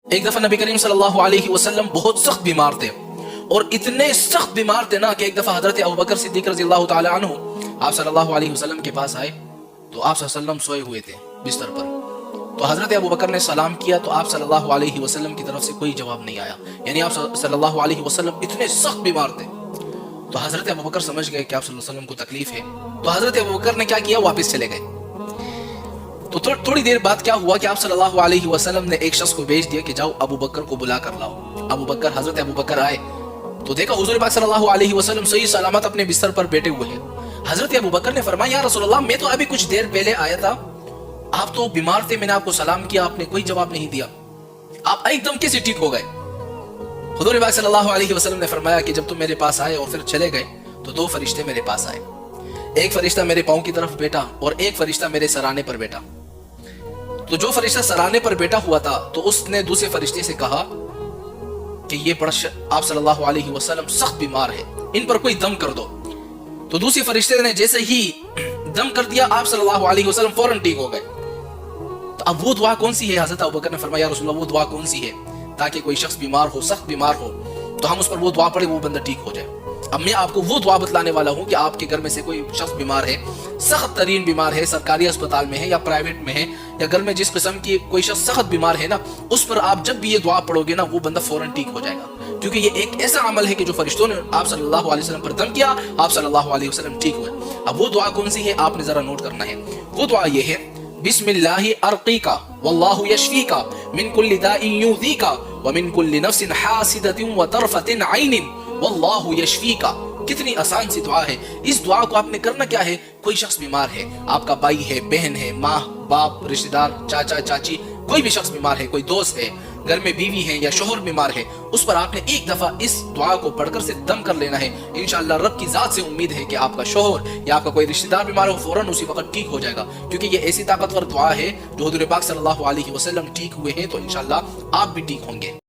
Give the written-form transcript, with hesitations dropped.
ایک دفعہ نبی کریم صلی اللہ علیہ وسلم بہت سخت بیمار تھے، اور اتنے سخت بیمار تھے نا کہ ایک دفعہ حضرت ابوبکر صدیق رضی اللہ تعالی عنہ آپ صلی اللہ علیہ وسلم کے پاس آئے تو آپ صلی اللہ علیہ وسلم سوئے ہوئے تھے بستر پر. تو حضرت ابوبکر نے سلام کیا تو آپ صلی اللہ علیہ وسلم کی طرف سے کوئی جواب نہیں آیا. یعنی آپ صلی اللہ علیہ وسلم اتنے سخت بیمار تھے. تو حضرت ابوبکر سمجھ گئے کہ آپ صلی اللہ علیہ وسلم کو تکلیف ہے. تو حضرت ابوبکر نے کیا کیا، واپس چلے گئے. تو تھوڑی دیر بعد کیا ہوا کہ آپ صلی اللہ علیہ وسلم نے ایک شخص کو بھیج دیا کہ جاؤ ابوبکر کو بلا کر لاؤ. حضرت ابوبکر آئے تو دیکھا حضور پاک صلی اللہ علیہ وسلم صحیح سلامت اپنے بستر پر بیٹھے ہوئے ہیں. حضرت ابوبکر نے فرمایا یا رسول اللہ، میں تو ابھی کچھ دیر پہلے آیا تھا، آپ تو بیمار تھے، میں نے آپ کو سلام کیا، آپ نے کوئی جواب نہیں دیا، آپ ایک دم کیسے ٹھیک ہو گئے؟ حضور پاک صلی اللہ علیہ وسلم نے فرمایا کہ جب تم میرے پاس آئے اور پھر چلے گئے تو دو فرشتے میرے پاس آئے. ایک فرشتہ میرے پاؤں کی طرف بیٹھا اور ایک فرشتہ میرے سرانے پر بیٹھا. تو جو فرشتہ سرانے پر بیٹھا ہوا تھا تو اس نے دوسرے فرشتے سے کہا کہ یہ آپ صلی اللہ علیہ وسلم سخت بیمار ہے، ان پر کوئی دم کر دو. تو دوسرے فرشتے نے جیسے ہی دم کر دیا آپ صلی اللہ علیہ وسلم فوراً ٹھیک ہو گئے. تو اب وہ دعا کون سی ہے؟ حضرت ابوبکر نے فرمایا یا رسول اللہ، وہ دعا کون سی ہے تاکہ کوئی شخص بیمار ہو، سخت بیمار ہو تو ہم اس پر وہ دعا پڑھے، وہ بندہ ٹھیک ہو جائے. اب میں آپ کو وہ دعا بتلانے والا ہوں کہ آپ کے گھر میں سے کوئی شخص بیمار ہے، سخت ترین بیمار ہے، سرکاری اسپتال میں ہے یا پرائیویٹ میں ہے، یا گھر میں جس قسم کی کوئی شخص سخت بیمار ہے نا، اس پر آپ جب بھی یہ دعا پڑھو گے نا وہ بندہ فوراً ٹھیک ہو جائے گا. کیونکہ یہ ایک ایسا عمل ہے کہ جو فرشتوں نے آپ صلی اللہ علیہ وسلم پر دم کیا، آپ صلی اللہ علیہ وسلم ٹھیک ہوئے. اب وہ دعا کون سی ہے آپ نے ذرا نوٹ کرنا ہے. وہ دعا یہ ہے بسم اللہ ارقیکا واللہ یشفیکا من کل داء یؤذیکا ومن کل نفس حاسدۃ وطرفۃ عین واللہ یشفیکا. کتنی آسان سی دعا ہے. اس دعا کو آپ نے کرنا کیا ہے، کوئی شخص بیمار ہے، آپ کا بھائی ہے، بہن ہے، ماں باپ، رشتہ دار، چاچا چاچی، کوئی بھی شخص بیمار ہے، کوئی دوست ہے، گھر میں بیوی ہے یا شوہر بیمار ہے، اس پر آپ نے ایک دفعہ اس دعا کو پڑھ کر سے دم کر لینا ہے. انشاءاللہ رب کی ذات سے امید ہے کہ آپ کا شوہر یا آپ کا کوئی رشتہ دار بیمار ہو فوراً اسی وقت ٹھیک ہو جائے گا. کیونکہ یہ ایسی طاقتور دعا ہے جو حضور پاک صلی اللہ علیہ وسلم ٹھیک ہوئے ہیں تو انشاءاللہ آپ بھی ٹھیک ہوں گے.